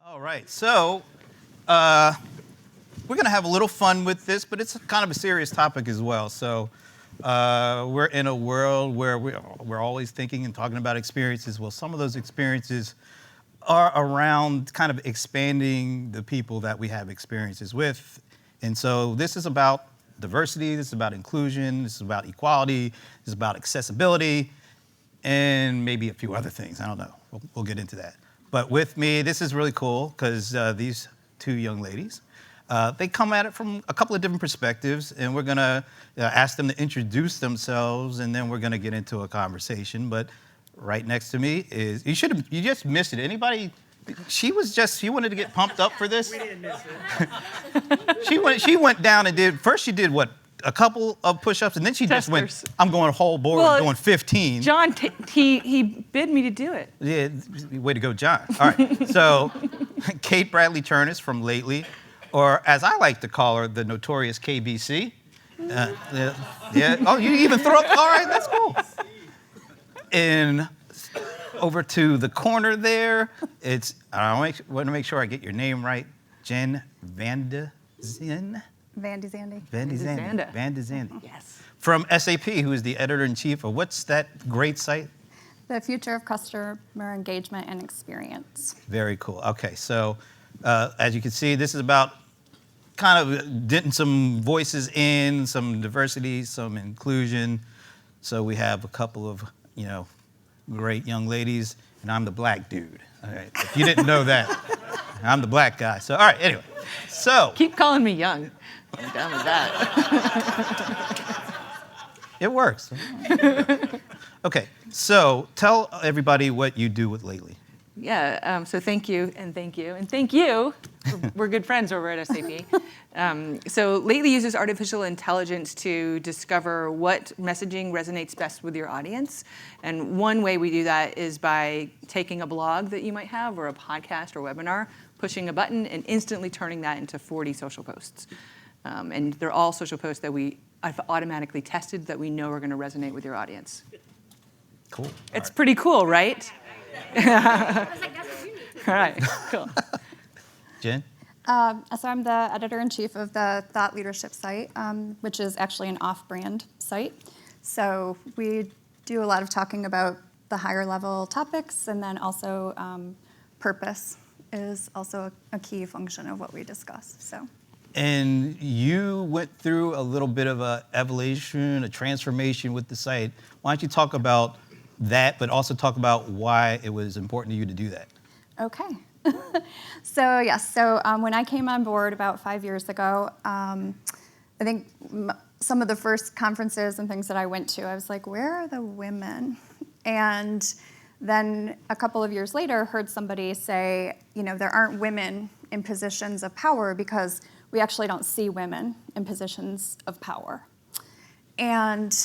All right, so we're going to have a little fun with this, but it's kind of a serious topic as well. So we're in a world where we're always thinking and talking about experiences. Well, some of those experiences are around kind of expanding the people that we have experiences with. And so this is about diversity, this is about inclusion, this is about equality, this is about accessibility, and maybe a few other things. I don't know. We'll get into that. But with me, this is really cool because these two young ladies, they come at it from a couple of different perspectives, and we're gonna ask them to introduce themselves, and then we're gonna get into a conversation. But right next to me is, you just missed it. Anybody? She wanted to get pumped up for this. We didn't miss it. She went down and she did what? A couple of push-ups, and then she just went, I'm going whole board, I'm going 15. John, he bid me to do it. Yeah, way to go, John. All right, so Kate Bradley Chernis from Lately, or as I like to call her, the notorious KBC. Yeah. Oh, you even throw up, all right, that's cool. And over to the corner there, I want to make sure I get your name right, Jenn VandeZande. VandeZande. Yes. From SAP, who is the editor-in-chief of what's that great site? The Future of Customer Engagement and Experience. Very cool. Okay, so as you can see, this is about kind of getting some voices in, some diversity, some inclusion. So we have a couple of, great young ladies, and I'm the black dude. All right, if you didn't know that, I'm the black guy. So, all right, anyway. So. Keep calling me young. I'm down with that. It works. Okay, so tell everybody what you do with Lately. Yeah, so thank you, and thank you, and thank you. We're good friends over at SAP. So Lately uses artificial intelligence to discover what messaging resonates best with your audience. And one way we do that is by taking a blog that you might have, or a podcast or webinar, pushing a button, and instantly turning that into 40 social posts. And they're all social posts that I've automatically tested that we know are going to resonate with your audience. Cool. It's pretty cool, right? All right, cool. Jen? So I'm the editor-in-chief of the Thought Leadership site, which is actually an off-brand site. So we do a lot of talking about the higher level topics, and then also purpose is also a key function of what we discuss. So. And you went through a little bit of a evolution, a transformation with the site. Why don't you talk about that, but also talk about why it was important to you to do that? Okay. So yes, when I came on board about 5 years ago, I think some of the first conferences and things that I went to, I was like, where are the women? And then a couple of years later, heard somebody say, there aren't women in positions of power because we actually don't see women in positions of power. And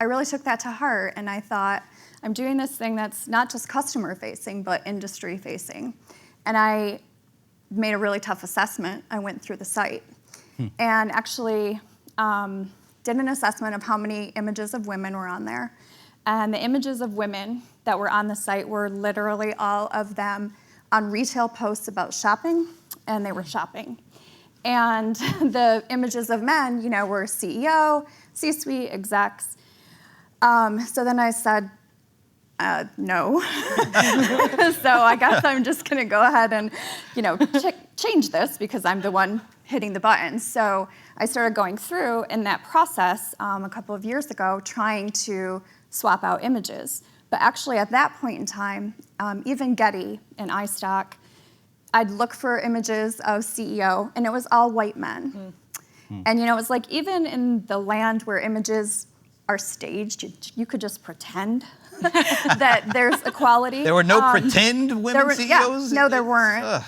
I really took that to heart, and I thought, I'm doing this thing that's not just customer facing, but industry facing. And I made a really tough assessment. I went through the site and actually did an assessment of how many images of women were on there. And the images of women that were on the site were literally all of them on retail posts about shopping, and they were shopping. And the images of men, were CEO, C-suite, execs. So then I said, no. So I guess I'm just going to go ahead and, change this because I'm the one hitting the button. So I started going through in that process a couple of years ago, trying to swap out images. But actually at that point in time, even Getty and iStock, I'd look for images of CEO, and it was all white men. And it's like even in the land where images are staged, you could just pretend that there's equality. There were no pretend women CEOs? Yeah, no, there weren't.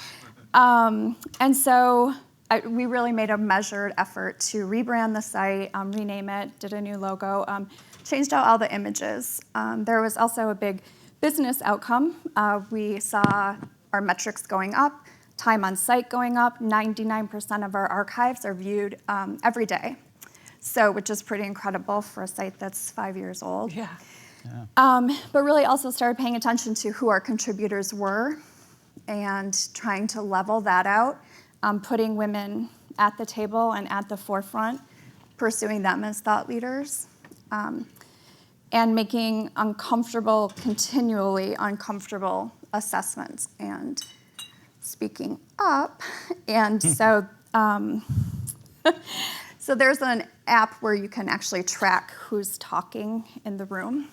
And so we really made a measured effort to rebrand the site, rename it, did a new logo, changed out all the images. There was also a big business outcome. We saw our metrics going up, time on site going up, 99% of our archives are viewed every day. So, which is pretty incredible for a site that's 5 years old. Yeah. But really also started paying attention to who our contributors were and trying to level that out, putting women at the table and at the forefront, pursuing them as thought leaders, and making continually uncomfortable assessments and speaking up. And so, so there's an app where you can actually track who's talking in the room,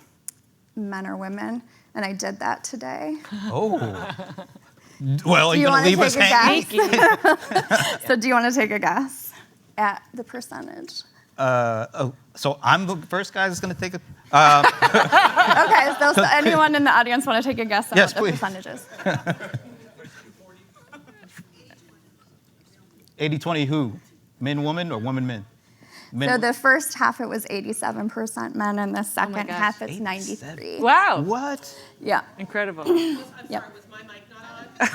men or women, and I did that today. Oh. Well, Do you going to leave us hanging? So do you want to take a guess at the percentage? So I'm the first guy that's going to take a... Okay, so anyone in the audience want to take a guess at Yes, what the please. percentage is? 80-20 who? Men, woman, or woman, men? Men, So the first half, it was 87% men, and the second gosh. half, it's 87. 93. Wow. What? Yeah, Incredible. yep. Was my mic not on? It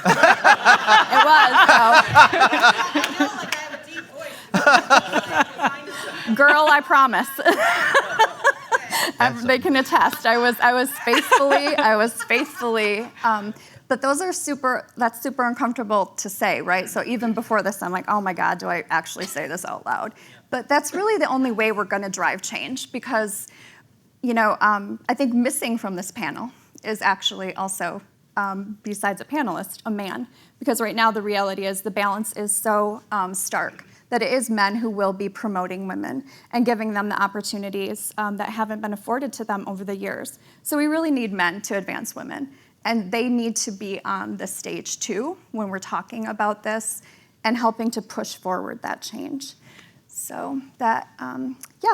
was, I have a deep voice. so. Girl, I promise. They can attest. I was faithfully, but that's super uncomfortable to say, right? So even before this, I'm like, oh my God, do I actually say this out loud? But that's really the only way we're gonna drive change, because, I think missing from this panel is actually also, besides a panelist, a man. Because right now the reality is the balance is so stark that it is men who will be promoting women and giving them the opportunities that haven't been afforded to them over the years. So we really need men to advance women. And they need to be on the stage too when we're talking about this and helping to push forward that change. So that,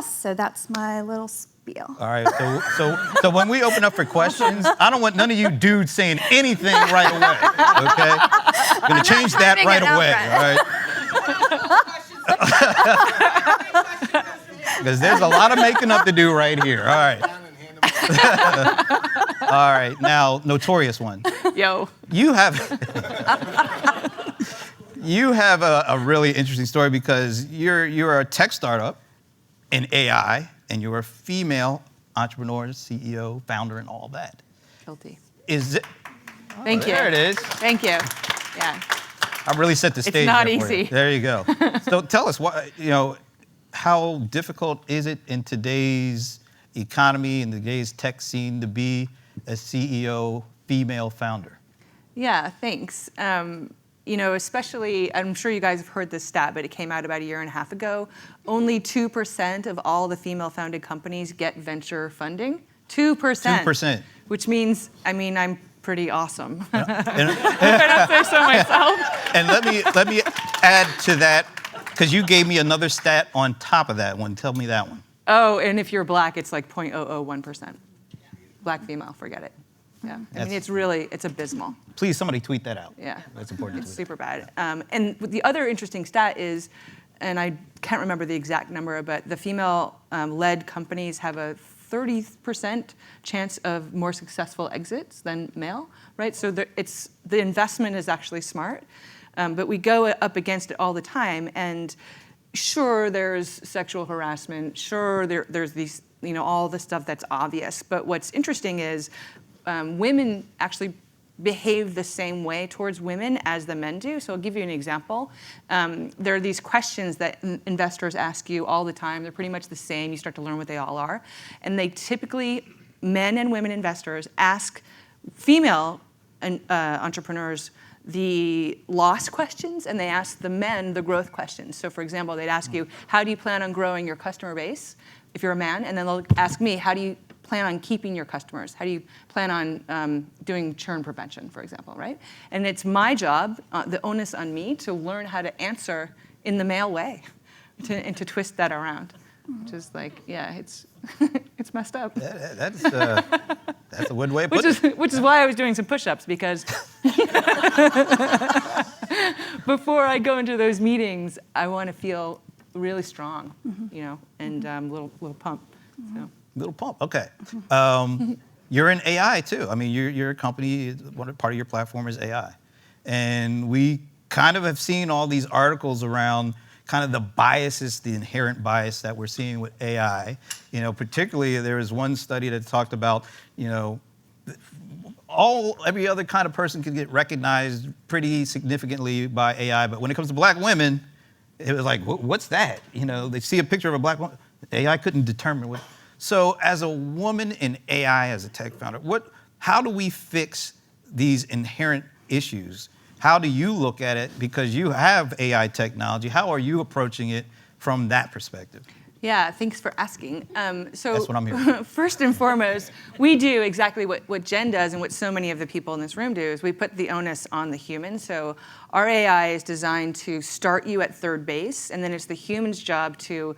so that's my little spiel. All right, so when we open up for questions, I don't want none of you dudes saying anything right away, okay? I'm going to change that timing right it out away, right. all right? Because there's a lot of making up to do right here, all right. All right, now, notorious one. Yo. You have a really interesting story because you're a tech startup in AI, and you're a female entrepreneur, CEO, founder, and all that. Guilty. Is it? Thank you. There it is. Thank you. Yeah. I really set the stage. not there for you. easy. There you go. So tell us, how difficult is it in today's economy, in today's tech scene, to be a CEO, female founder? Yeah, thanks. Especially, I'm sure you guys have heard this stat, but it came out about a year and a half ago. Only 2% of all the female-founded companies get venture funding. 2%. 2%. Which means, I'm pretty awesome. And, If I don't say so myself. and let me add to that, because you gave me another stat on top of that one. Tell me that one. Oh, and if you're black, it's like 0.001%. Black female, forget it. Yeah, it's abysmal. Please, somebody tweet that out. Yeah, That's important. It's super bad. And the other interesting stat is, and I can't remember the exact number, but the female-led companies have a 30% chance of more successful exits than male, right? So the investment is actually smart, but we go up against it all the time. And sure, there's sexual harassment. Sure, there's these, all the stuff that's obvious. But what's interesting is women actually behave the same way towards women as the men do. So I'll give you an example. There are these questions that investors ask you all the time. They're pretty much the same. You start to learn what they all are. And they typically, men and women investors, ask female entrepreneurs the loss questions, and they ask the men the growth questions. So for example, they'd ask you, how do you plan on growing your customer base if you're a man? And then they'll ask me, how do you plan on keeping your customers? How do you plan on doing churn prevention, for example, right? And it's my job, the onus on me, to learn how to answer in the male way and to twist that around. Which is like, yeah, it's it's messed up. That's a good way to put it. Which is why I was doing some push-ups, because before I go into those meetings, I want to feel really strong, and little pump. So. Little pump, okay. You're in AI too. I mean, you're a company, part of your platform is AI. And we kind of have seen all these articles around kind of the biases, the inherent bias that we're seeing with AI. Particularly there was one study that talked about, every other kind of person can get recognized pretty significantly by AI, but when it comes to black women, it was like, what's that? You know, they see a picture of a black woman, AI couldn't determine what. So as a woman in AI, as a tech founder, how do we fix these inherent issues? How do you look at it? Because you have AI technology, how are you approaching it from that perspective? Yeah, thanks for asking. So That's what I'm here for. First and foremost, we do exactly what Jenn does and what so many of the people in this room do is we put the onus on the human. So our AI is designed to start you at third base, and then it's the human's job to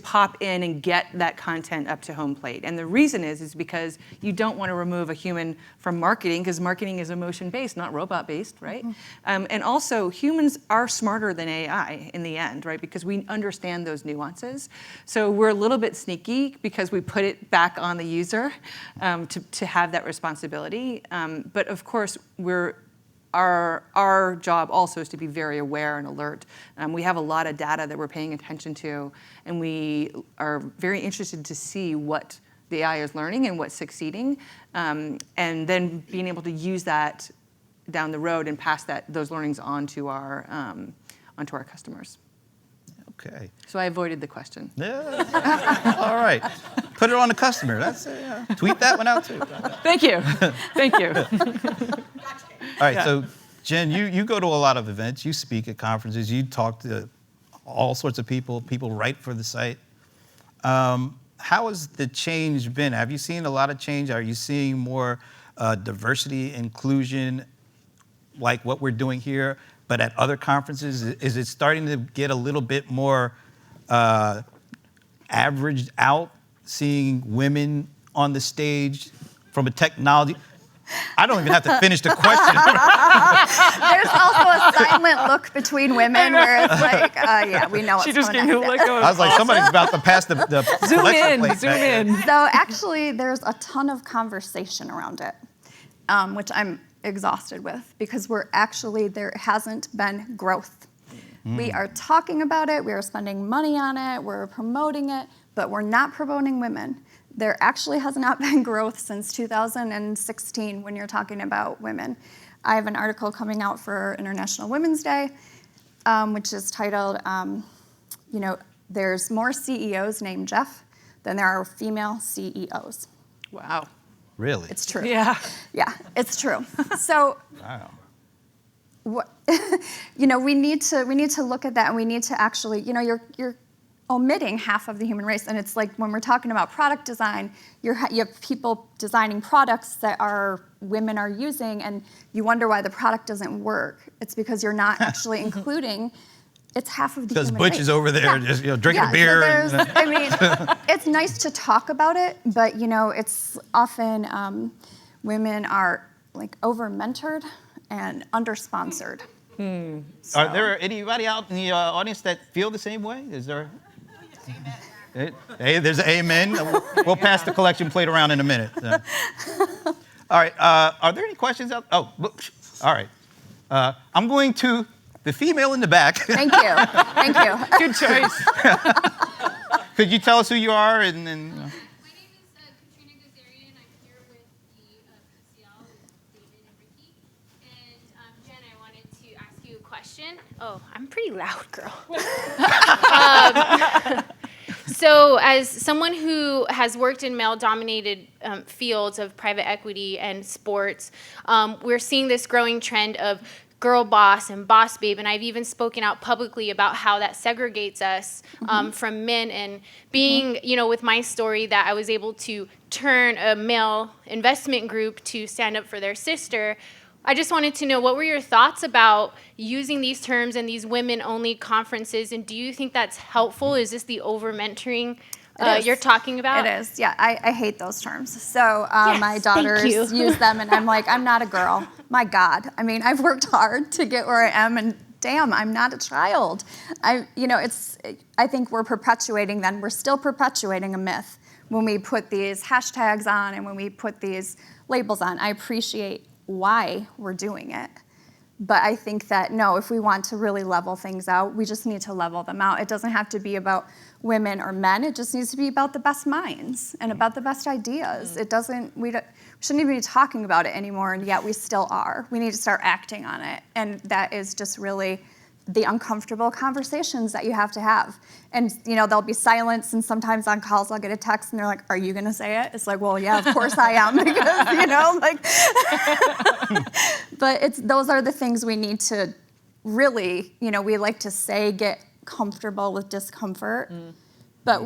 pop in and get that content up to home plate. And the reason is because you don't want to remove a human from marketing, because marketing is emotion-based, not robot-based, right? Mm-hmm. And also, humans are smarter than AI in the end, right? Because we understand those nuances. So we're a little bit sneaky because we put it back on the user to have that responsibility. But of course, our job also is to be very aware and alert. We have a lot of data that we're paying attention to, and we are very interested to see what the AI is learning and what's succeeding, and then being able to use that down the road and pass those learnings on to our customers. Okay. So I avoided the question. Yeah. All right. Put it on the customer. That's tweet that one out too. Thank you. Thank you. All right, so Jenn, you go to a lot of events, you speak at conferences, you talk to all sorts of people write for the site. How has the change been? Have you seen a lot of change? Are you seeing more diversity, inclusion, like what we're doing here, but at other conferences? Is it starting to get a little bit more averaged out, seeing women on the stage from a technology? I don't even have to finish the question. There's also a silent look between women where it's like, yeah, we know what's She just going gave on. you a look of I was like, somebody's about to pass the zoom collection in, plate zoom back. in. So actually, there's a ton of conversation around it, which I'm exhausted with because there hasn't been growth. We are talking about it, we are spending money on it, we're promoting it, but we're not promoting women. There actually has not been growth since 2016 when you're talking about women. I have an article coming out for International Women's Day, which is titled, there's more CEOs named Jeff than there are female CEOs. Wow. Really? It's true. Yeah. Yeah, it's true. So, Wow. we need to look at that, and we need to actually, you're omitting half of the human race. And it's like when we're talking about product design, you have people designing products that women are using, and you wonder why the product doesn't work. It's because you're not actually including. It's half of the human race. Because Butch is over there just drinking a beer. So it's nice to talk about it, but it's often women are like over-mentored and under-sponsored. So. Are there anybody out in the audience that feel the same way? Is there? Hey, there's an amen. We'll pass the collection plate around in a minute. All right. Are there any questions out? Oh, all right. I'm going to the female in the back. Thank you. Thank you. Good choice. Could you tell us who you are? And My name is Katrina Gazarian. I'm here with the PCL, David and Ricky. And Jenn, I wanted to ask you a question. Oh, I'm pretty loud, girl. So as someone who has worked in male-dominated fields of private equity and sports, we're seeing this growing trend of girl boss and boss babe, and I've even spoken out publicly about how that segregates us from men. And being, with my story that I was able to turn a male investment group to stand up for their sister, I just wanted to know, what were your thoughts about using these terms in these women-only conferences, and do you think that's helpful? Is this the over-mentoring you're talking about? It is, yeah. I hate those terms. So Yes, my daughters use them, and I'm like, I'm not a girl. My God. I mean, I've worked hard to get where I am, and damn, I'm not a child. I think we're still perpetuating a myth when we put these hashtags on and when we put these labels on. I appreciate why we're doing it, But I think that, no, if we want to really level things out, we just need to level them out. It doesn't have to be about women or men. It just needs to be about the best minds and about the best ideas. It doesn't, we shouldn't even be talking about it anymore, and yet we still are. We need to start acting on it. And that is just really the uncomfortable conversations that you have to have. And there'll be silence, and sometimes on calls I'll get a text and they're like, "Are you gonna say it?" It's like, well, yeah, of course I am, because but those are the things we need to really, we like to say get comfortable with discomfort, but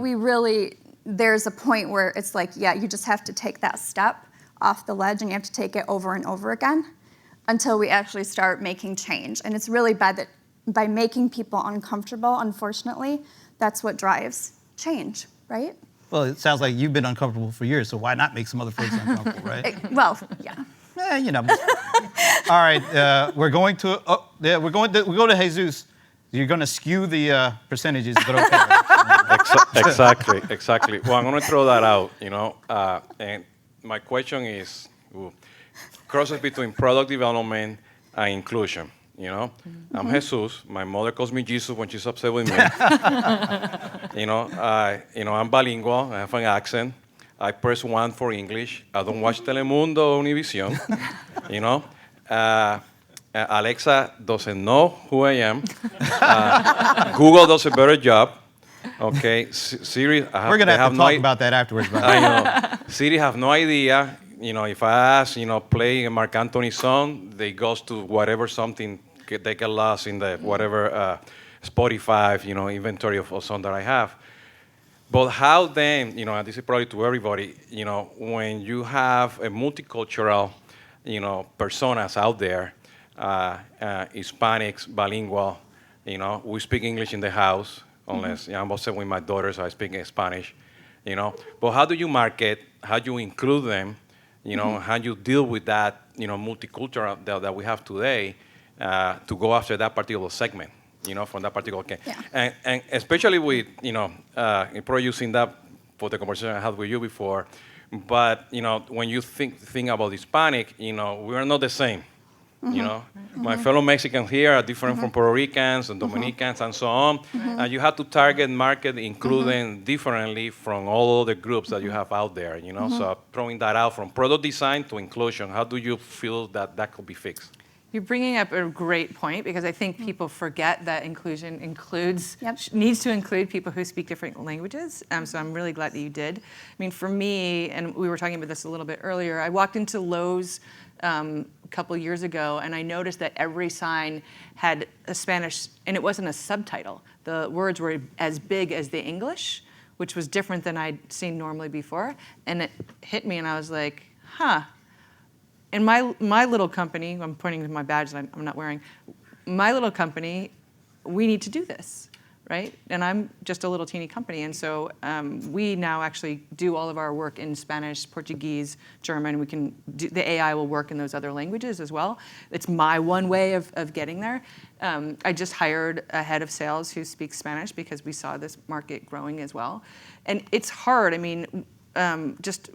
there's a point where it's like, yeah, you just have to take that step off the ledge and you have to take it over and over again until we actually start making change. And it's really bad that by making people uncomfortable, unfortunately, that's what drives change, right? Well, it sounds like you've been uncomfortable for years, so why not make some other folks uncomfortable, right? Well, yeah. All right, we're going to Jesus. You're going to skew the percentages, but okay. Exactly. Well, I'm going to throw that out, and my question is, crosses between product development and inclusion. I'm Jesus. My mother calls me Jesus when she's upset with me. I'm bilingual. I have an accent. I press 1 for English. I don't watch Telemundo or Univision. Alexa doesn't know who I am. Google does a better job. Okay, Siri. We're gonna have to talk about that afterwards. I know. Siri have no idea. If I ask, play a Marc Anthony song, they goes to whatever something they get lost in the whatever Spotify, inventory of song that I have. But how then, and this is probably to everybody, when you have a multicultural, personas out there, Hispanics, bilingual, we speak English in the house, unless I'm also with my daughters, so I speak Spanish, But how do you market? How do you include them? How do you deal with that, multicultural that we have today to go after that particular segment, from that particular case. Yeah. And especially with, probably using that for the conversation I had with you before, but, when you think about Hispanic, we are not the same. My fellow Mexicans here are different from Puerto Ricans and Dominicans and so on. And you have to target market, include them differently from all the groups that you have out there, So throwing that out from product design to inclusion, how do you feel that could be fixed? You're bringing up a great point, because I think people forget that inclusion needs to include people who speak different languages. So I'm really glad that you did. I mean, for me, and we were talking about this a little bit earlier, I walked into Lowe's a couple years ago, and I noticed that every sign had a Spanish, and it wasn't a subtitle. The words were as big as the English, which was different than I'd seen normally before. And it hit me, and I was like, huh. In my little company, I'm pointing to my badge that I'm not wearing, my little company, we need to do this, right? And I'm just a little teeny company, and so we now actually do all of our work in Spanish, Portuguese, German. We can do, the AI will work in those other languages as well. It's my one way of getting there. I just hired a head of sales who speaks Spanish because we saw this market growing as well. And it's hard, I mean, just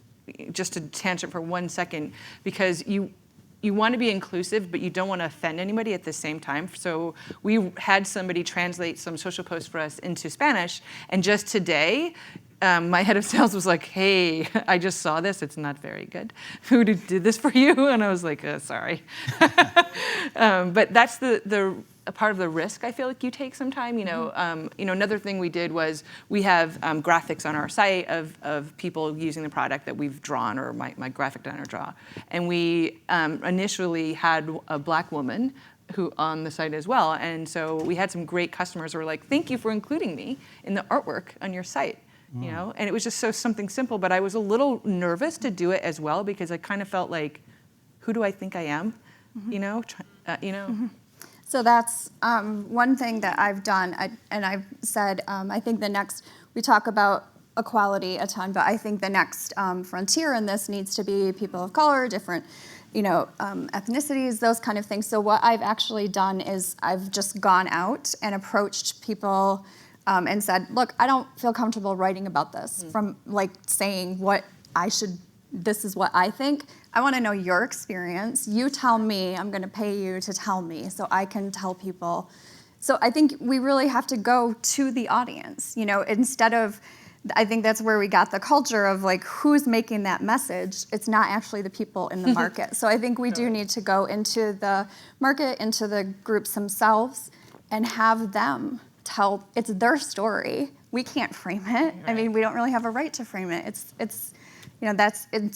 a tangent for 1 second, because you want to be inclusive, but you don't want to offend anybody at the same time. So we had somebody translate some social posts for us into Spanish, and just today, my head of sales was like, "Hey, I just saw this. It's not very good. Who did this for you?" And I was like, "Sorry." But that's a part of the risk I feel like you take sometime. Another thing we did was we have graphics on our site of people using the product that we've drawn, or my graphic designer draw. And we initially had a Black woman who on the site as well. And so we had some great customers who were like, "Thank you for including me in the artwork on your site." And it was just something simple, but I was a little nervous to do it as well, because I kind of felt like, who do I think I am? So that's one thing that I've done, and I've said, I think we talk about equality a ton, but I think the next frontier in this needs to be people of color, different, ethnicities, those kind of things. So what I've actually done is I've just gone out and approached people and said, look, I don't feel comfortable writing about this, from like saying what I should this is what I think. I want to know your experience. You tell me, I'm going to pay you to tell me so I can tell people. So I think we really have to go to the audience, instead of, I think that's where we got the culture of like, who's making that message? It's not actually the people in the market. So I think we do need to go into the market, into the groups themselves, and have them tell, it's their story. We can't frame it. I mean, we don't really have a right to frame it. It's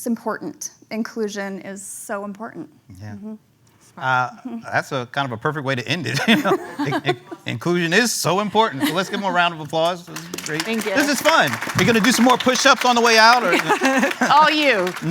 important. Inclusion is so important. Yeah. That's a kind of a perfect way to end it. Inclusion is so important. So let's give them a round of applause. This is great. Thank you. This is fun. You're going to do some more push-ups on the way out? Or, All you. No.